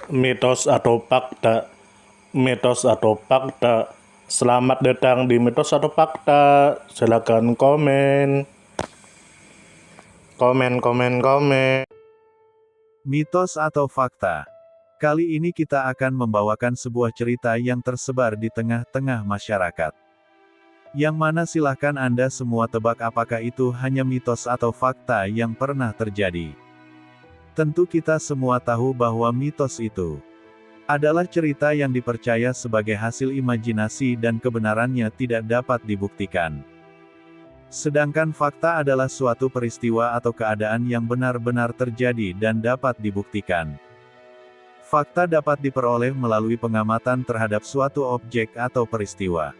Mitos atau fakta? Mitos atau fakta? Selamat datang di mitos atau fakta. Silakan komen. Komen. Mitos atau fakta? Kali ini kita akan membawakan sebuah cerita yang tersebar di tengah-tengah masyarakat. Yang mana silahkan Anda semua tebak apakah itu hanya mitos atau fakta yang pernah terjadi. Tentu kita semua tahu bahwa mitos itu adalah cerita yang dipercaya sebagai hasil imajinasi dan kebenarannya tidak dapat dibuktikan. Sedangkan fakta adalah suatu peristiwa atau keadaan yang benar-benar terjadi dan dapat dibuktikan. Fakta dapat diperoleh melalui pengamatan terhadap suatu objek atau peristiwa.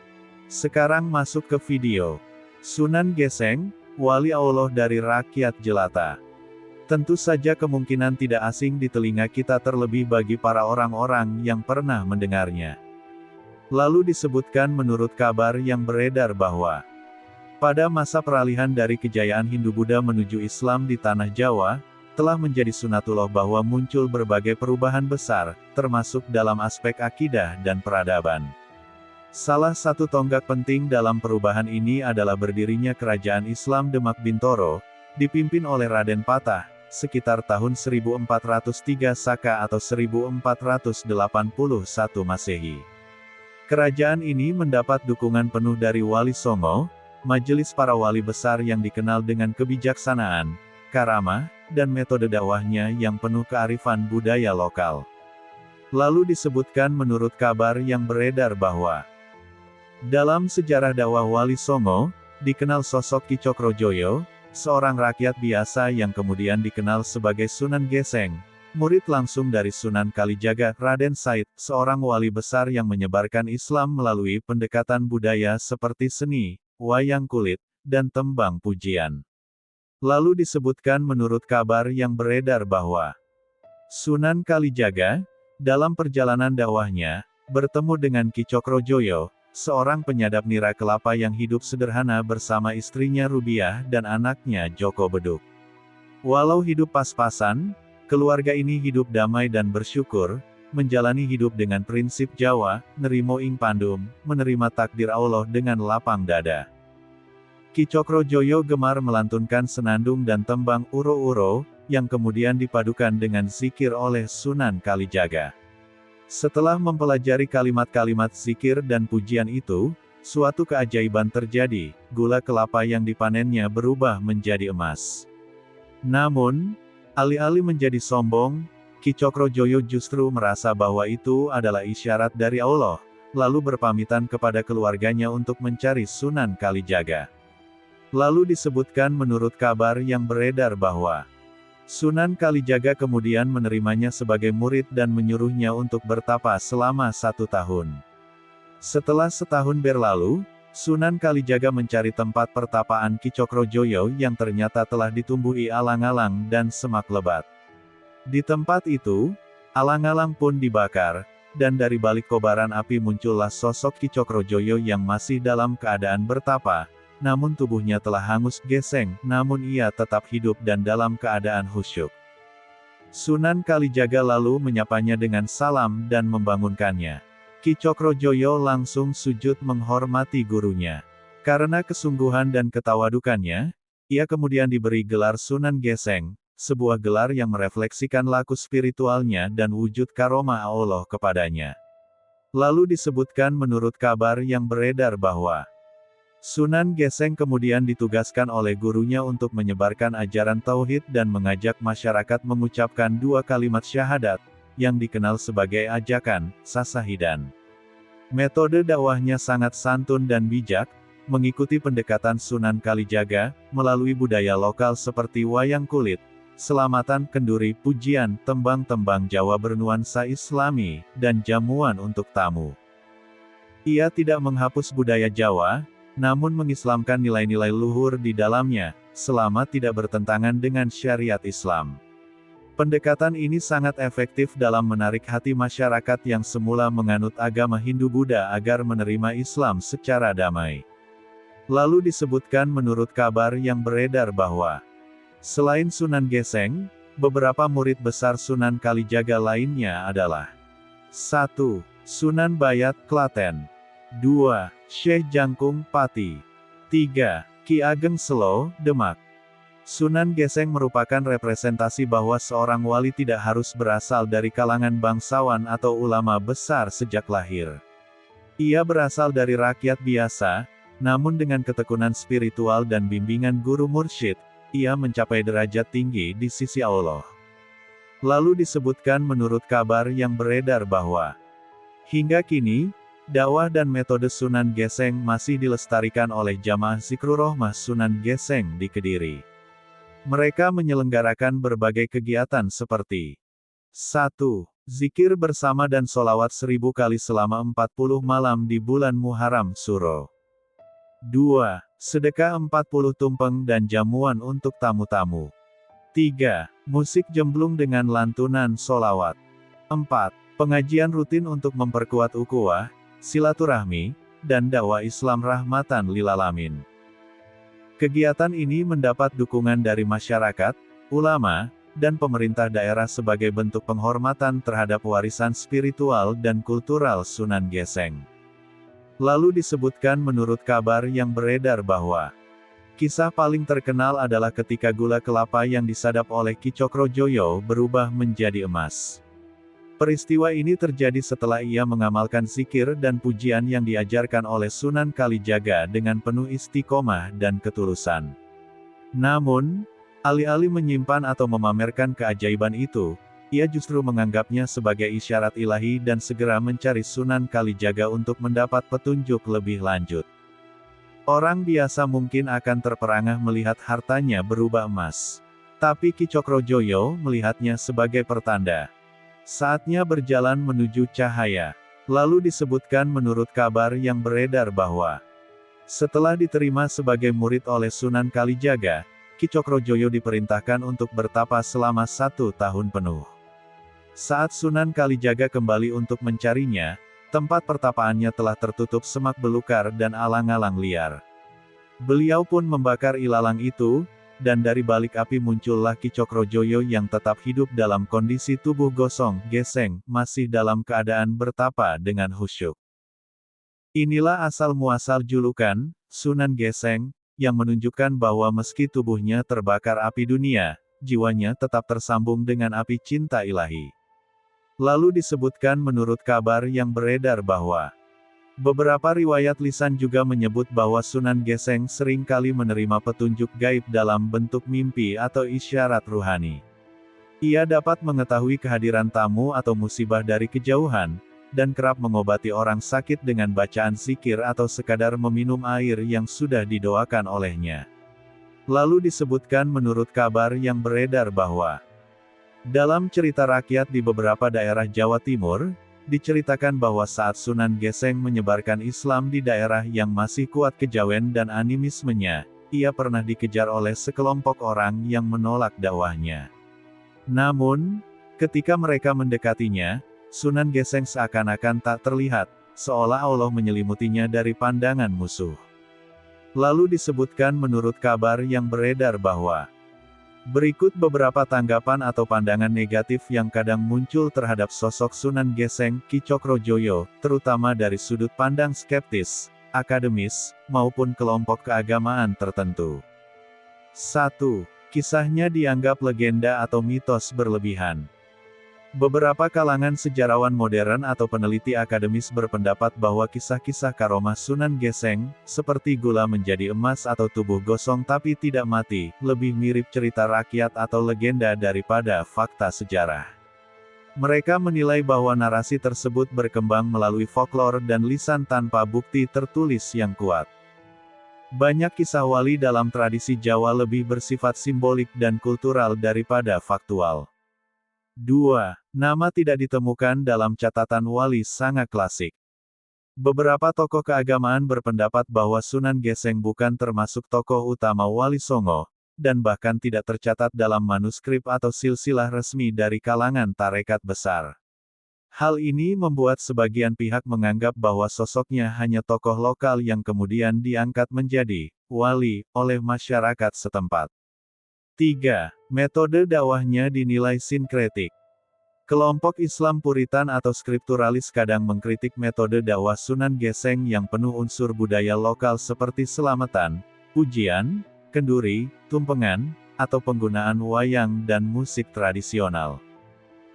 Sekarang masuk ke video. Sunan Geseng, wali Allah dari rakyat jelata. Tentu saja kemungkinan tidak asing di telinga kita terlebih bagi para orang-orang yang pernah mendengarnya. Lalu disebutkan menurut kabar yang beredar bahwa pada masa peralihan dari kejayaan Hindu-Buddha menuju Islam di tanah Jawa, telah menjadi sunatullah bahwa muncul berbagai perubahan besar, termasuk dalam aspek akidah dan peradaban. Salah satu tonggak penting dalam perubahan ini adalah berdirinya kerajaan Islam Demak Bintoro, dipimpin oleh Raden Patah, sekitar tahun 1403 Saka atau 1481 Masehi. Kerajaan ini mendapat dukungan penuh dari Wali Songo, majelis para wali besar yang dikenal dengan kebijaksanaan, karamah, dan metode dakwahnya yang penuh kearifan budaya lokal. Lalu disebutkan menurut kabar yang beredar bahwa dalam sejarah dakwah Wali Songo, dikenal sosok Ki Cokrojoyo, seorang rakyat biasa yang kemudian dikenal sebagai Sunan Geseng, murid langsung dari Sunan Kalijaga, Raden Said, seorang wali besar yang menyebarkan Islam melalui pendekatan budaya seperti seni, wayang kulit, dan tembang pujian. Lalu disebutkan menurut kabar yang beredar bahwa Sunan Kalijaga, dalam perjalanan dakwahnya, bertemu dengan Ki Cokrojoyo, seorang penyadap nira kelapa yang hidup sederhana bersama istrinya Rubiah dan anaknya Joko Beduk. Walau hidup pas-pasan, keluarga ini hidup damai dan bersyukur, menjalani hidup dengan prinsip Jawa, nerimo ing pandum, menerima takdir Allah dengan lapang dada. Ki Cokrojoyo gemar melantunkan senandung dan tembang uro-uro, yang kemudian dipadukan dengan zikir oleh Sunan Kalijaga. Setelah mempelajari kalimat-kalimat zikir dan pujian itu, suatu keajaiban terjadi, gula kelapa yang dipanennya berubah menjadi emas. Namun, alih-alih menjadi sombong, Ki Cokrojoyo justru merasa bahwa itu adalah isyarat dari Allah, lalu berpamitan kepada keluarganya untuk mencari Sunan Kalijaga. Lalu disebutkan menurut kabar yang beredar bahwa Sunan Kalijaga kemudian menerimanya sebagai murid dan menyuruhnya untuk bertapa selama 1 tahun. Setelah setahun berlalu, Sunan Kalijaga mencari tempat pertapaan Ki Cokrojoyo yang ternyata telah ditumbuhi alang-alang dan semak lebat. Di tempat itu, alang-alang pun dibakar, dan dari balik kobaran api muncullah sosok Ki Cokrojoyo yang masih dalam keadaan bertapa, namun tubuhnya telah hangus geseng, namun ia tetap hidup dan dalam keadaan khusyuk. Sunan Kalijaga lalu menyapanya dengan salam dan membangunkannya. Ki Cokrojoyo langsung sujud menghormati gurunya. Karena kesungguhan dan ketawadukannya, ia kemudian diberi gelar Sunan Geseng, sebuah gelar yang merefleksikan laku spiritualnya dan wujud karomah Allah kepadanya. Lalu disebutkan menurut kabar yang beredar bahwa Sunan Geseng kemudian ditugaskan oleh gurunya untuk menyebarkan ajaran tauhid dan mengajak masyarakat mengucapkan 2 kalimat syahadat, yang dikenal sebagai ajakan, sasahidan. Metode dakwahnya sangat santun dan bijak, mengikuti pendekatan Sunan Kalijaga, melalui budaya lokal seperti wayang kulit, selamatan kenduri, pujian, tembang-tembang Jawa bernuansa Islami, dan jamuan untuk tamu. Ia tidak menghapus budaya Jawa, namun mengislamkan nilai-nilai luhur di dalamnya, selama tidak bertentangan dengan syariat Islam. Pendekatan ini sangat efektif dalam menarik hati masyarakat yang semula menganut agama Hindu-Buddha agar menerima Islam secara damai. Lalu disebutkan menurut kabar yang beredar bahwa selain Sunan Geseng, Beberapa murid besar Sunan Kalijaga lainnya adalah 1. Sunan Bayat, Klaten. 2. Syekh Jangkung, Pati. 3. Ki Ageng Selo, Demak. Sunan Geseng merupakan representasi bahwa seorang wali tidak harus berasal dari kalangan bangsawan atau ulama besar sejak lahir. Ia berasal dari rakyat biasa, namun dengan ketekunan spiritual dan bimbingan guru mursyid, ia mencapai derajat tinggi di sisi Allah. Lalu disebutkan menurut kabar yang beredar bahwa hingga kini, dakwah dan metode Sunan Geseng masih dilestarikan oleh Jamaah Zikrurohmah Sunan Geseng di Kediri. Mereka menyelenggarakan berbagai kegiatan seperti 1. Zikir bersama dan solawat 1000 kali selama 40 malam di bulan Muharram Suro. 2. Sedekah 40 tumpeng dan jamuan untuk tamu-tamu. 3. Musik jemblung dengan lantunan solawat. 4. Pengajian rutin untuk memperkuat ukhuwah, silaturahmi, dan dakwah Islam rahmatan lil alamin. Kegiatan ini mendapat dukungan dari masyarakat, ulama, dan pemerintah daerah sebagai bentuk penghormatan terhadap warisan spiritual dan kultural Sunan Geseng. Lalu disebutkan menurut kabar yang beredar bahwa kisah paling terkenal adalah ketika gula kelapa yang disadap oleh Ki Cokrojoyo berubah menjadi emas. Peristiwa ini terjadi setelah ia mengamalkan zikir dan pujian yang diajarkan oleh Sunan Kalijaga dengan penuh istiqomah dan ketulusan. Namun, alih-alih menyimpan atau memamerkan keajaiban itu, ia justru menganggapnya sebagai isyarat ilahi dan segera mencari Sunan Kalijaga untuk mendapat petunjuk lebih lanjut. Orang biasa mungkin akan terperangah melihat hartanya berubah emas. Tapi Ki Cokrojoyo melihatnya sebagai pertanda saatnya berjalan menuju cahaya. Lalu disebutkan menurut kabar yang beredar bahwa setelah diterima sebagai murid oleh Sunan Kalijaga, Ki Cokrojoyo diperintahkan untuk bertapa selama 1 tahun penuh. Saat Sunan Kalijaga kembali untuk mencarinya, tempat pertapaannya telah tertutup semak belukar dan alang-alang liar. Beliau pun membakar ilalang itu, dan dari balik api muncullah Ki Cokrojoyo yang tetap hidup dalam kondisi tubuh gosong, geseng, masih dalam keadaan bertapa dengan khusyuk. Inilah asal-muasal julukan, Sunan Geseng, yang menunjukkan bahwa meski tubuhnya terbakar api dunia, jiwanya tetap tersambung dengan api cinta ilahi. Lalu disebutkan menurut kabar yang beredar bahwa beberapa riwayat lisan juga menyebut bahwa Sunan Geseng sering kali menerima petunjuk gaib dalam bentuk mimpi atau isyarat ruhani. Ia dapat mengetahui kehadiran tamu atau musibah dari kejauhan, dan kerap mengobati orang sakit dengan bacaan zikir atau sekadar meminum air yang sudah didoakan olehnya. Lalu disebutkan menurut kabar yang beredar bahwa dalam cerita rakyat di beberapa daerah Jawa Timur, diceritakan bahwa saat Sunan Geseng menyebarkan Islam di daerah yang masih kuat kejawen dan animismenya, ia pernah dikejar oleh sekelompok orang yang menolak dakwahnya. Namun, ketika mereka mendekatinya, Sunan Geseng seakan-akan tak terlihat, seolah Allah menyelimutinya dari pandangan musuh. Lalu disebutkan menurut kabar yang beredar bahwa berikut beberapa tanggapan atau pandangan negatif yang kadang muncul terhadap sosok Sunan Geseng, Ki Cokrojoyo, terutama dari sudut pandang skeptis, akademis, maupun kelompok keagamaan tertentu. 1. Kisahnya dianggap legenda atau mitos berlebihan. Beberapa kalangan sejarawan modern atau peneliti akademis berpendapat bahwa kisah-kisah karomah Sunan Geseng, seperti gula menjadi emas atau tubuh gosong tapi tidak mati, lebih mirip cerita rakyat atau legenda daripada fakta sejarah. Mereka menilai bahwa narasi tersebut berkembang melalui folklore dan lisan tanpa bukti tertulis yang kuat. Banyak kisah wali dalam tradisi Jawa lebih bersifat simbolik dan kultural daripada faktual. 2. Nama tidak ditemukan dalam catatan wali sangat klasik. Beberapa tokoh keagamaan berpendapat bahwa Sunan Geseng bukan termasuk tokoh utama Wali Songo, dan bahkan tidak tercatat dalam manuskrip atau silsilah resmi dari kalangan tarekat besar. Hal ini membuat sebagian pihak menganggap bahwa sosoknya hanya tokoh lokal yang kemudian diangkat menjadi wali oleh masyarakat setempat. 3. Metode dakwahnya dinilai sinkretik. Kelompok Islam Puritan atau skripturalis kadang mengkritik metode dakwah Sunan Geseng yang penuh unsur budaya lokal seperti selamatan, pujian, kenduri, tumpengan, atau penggunaan wayang dan musik tradisional.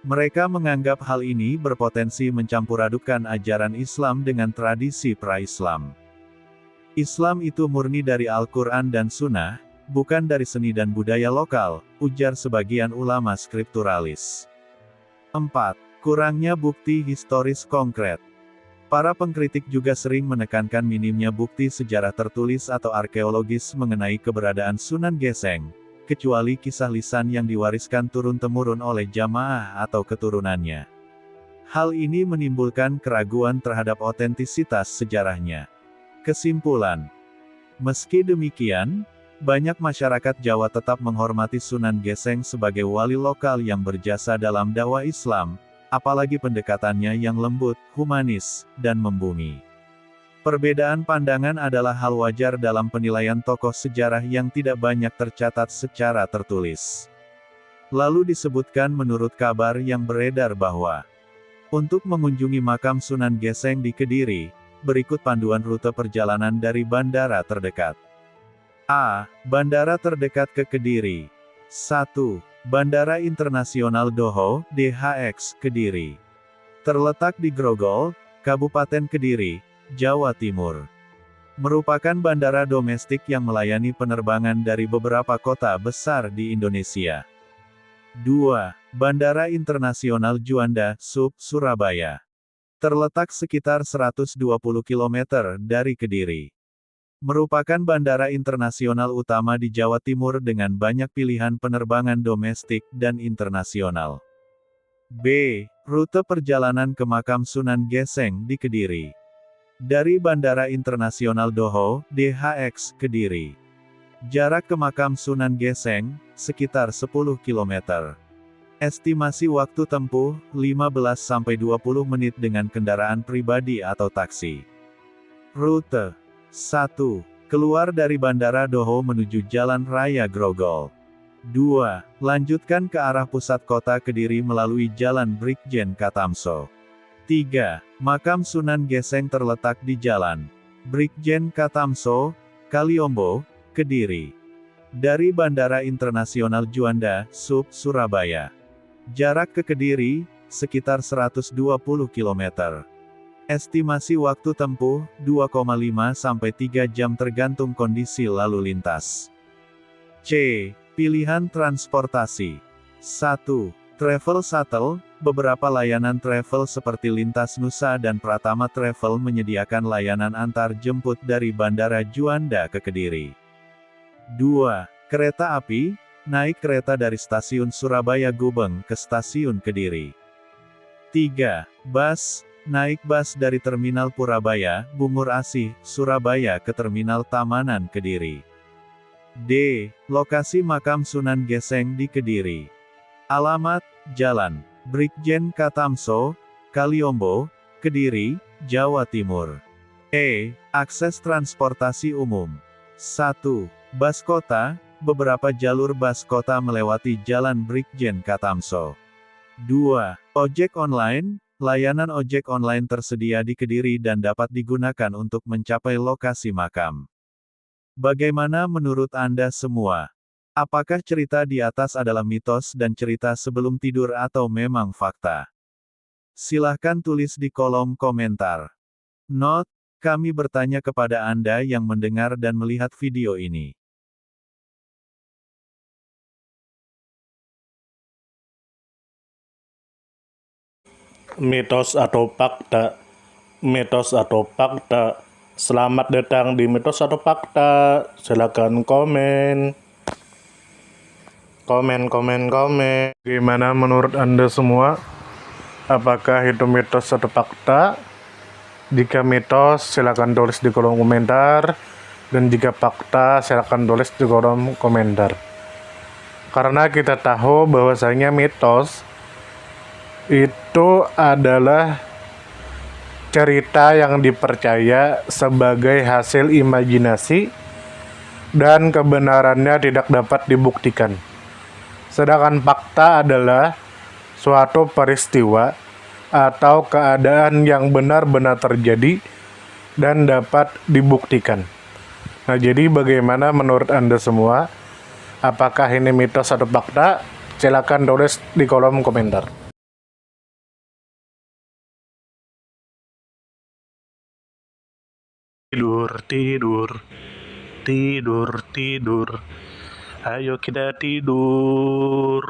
Mereka menganggap hal ini berpotensi mencampuradukkan ajaran Islam dengan tradisi pra-Islam. Islam itu murni dari Al-Quran dan Sunnah, bukan dari seni dan budaya lokal, ujar sebagian ulama skripturalis. 4. Kurangnya bukti historis konkret. Para pengkritik juga sering menekankan minimnya bukti sejarah tertulis atau arkeologis mengenai keberadaan Sunan Geseng, kecuali kisah lisan yang diwariskan turun-temurun oleh jamaah atau keturunannya. Hal ini menimbulkan keraguan terhadap otentisitas sejarahnya. Kesimpulan. Meski demikian, banyak masyarakat Jawa tetap menghormati Sunan Geseng sebagai wali lokal yang berjasa dalam dakwah Islam, apalagi pendekatannya yang lembut, humanis, dan membumi. Perbedaan pandangan adalah hal wajar dalam penilaian tokoh sejarah yang tidak banyak tercatat secara tertulis. Lalu disebutkan menurut kabar yang beredar bahwa, untuk mengunjungi makam Sunan Geseng di Kediri, berikut panduan rute perjalanan dari bandara terdekat. A. Bandara terdekat ke Kediri. 1. Bandara Internasional Doho, DHX, Kediri. Terletak di Grogol, Kabupaten Kediri, Jawa Timur. Merupakan bandara domestik yang melayani penerbangan dari beberapa kota besar di Indonesia. 2. Bandara Internasional Juanda, Surabaya. Terletak sekitar 120 km dari Kediri. Merupakan bandara internasional utama di Jawa Timur dengan banyak pilihan penerbangan domestik dan internasional. B. Rute perjalanan ke makam Sunan Geseng di Kediri. Dari Bandara Internasional Doho, DHX, Kediri. Jarak ke makam Sunan Geseng, sekitar 10 km. Estimasi waktu tempuh, 15-20 menit dengan kendaraan pribadi atau taksi. Rute 1. Keluar dari Bandara Doho menuju Jalan Raya Grogol. 2. Lanjutkan ke arah pusat kota Kediri melalui Jalan Brigjen Katamso. 3. Makam Sunan Geseng terletak di Jalan Brigjen Katamso, Kaliombo, Kediri. Dari Bandara Internasional Juanda, Surabaya. Jarak ke Kediri, sekitar 120 km. Estimasi waktu tempuh, 2,5-3 jam tergantung kondisi lalu lintas. C. Pilihan transportasi. 1. Travel Shuttle. Beberapa layanan travel seperti Lintas Nusa dan Pratama Travel menyediakan layanan antar jemput dari Bandara Juanda ke Kediri. 2. Kereta api. Naik kereta dari stasiun Surabaya Gubeng ke stasiun Kediri. 3. Bus. Naik bus dari Terminal Purabaya, Bungur Asih, Surabaya ke Terminal Tamanan Kediri. D. Lokasi makam Sunan Geseng di Kediri. Alamat, Jalan Brigjen Katamso, Kaliombo, Kediri, Jawa Timur. E. Akses transportasi umum. 1. Bus kota. Beberapa jalur bus kota melewati Jalan Brigjen Katamso. 2. Ojek online. Layanan ojek online tersedia di Kediri dan dapat digunakan untuk mencapai lokasi makam. Bagaimana menurut Anda semua? Apakah cerita di atas adalah mitos dan cerita sebelum tidur atau memang fakta? Silahkan tulis di kolom komentar. Note, kami bertanya kepada Anda yang mendengar dan melihat video ini. Mitos atau fakta. Mitos atau fakta. Selamat datang di Mitos atau Fakta. Silakan komen. Komen. Gimana menurut Anda semua? Apakah itu mitos atau fakta? Jika mitos, silakan tulis di kolom komentar. Dan jika fakta, silakan tulis di kolom komentar. Karena kita tahu bahwasanya mitos itu adalah cerita yang dipercaya sebagai hasil imajinasi dan kebenarannya tidak dapat dibuktikan. Sedangkan fakta adalah suatu peristiwa atau keadaan yang benar-benar terjadi dan dapat dibuktikan. Nah, jadi bagaimana menurut Anda semua? Apakah ini mitos atau fakta? Silakan tulis di kolom komentar. Tidur, tidur, tidur, tidur. Ayo kita tidur.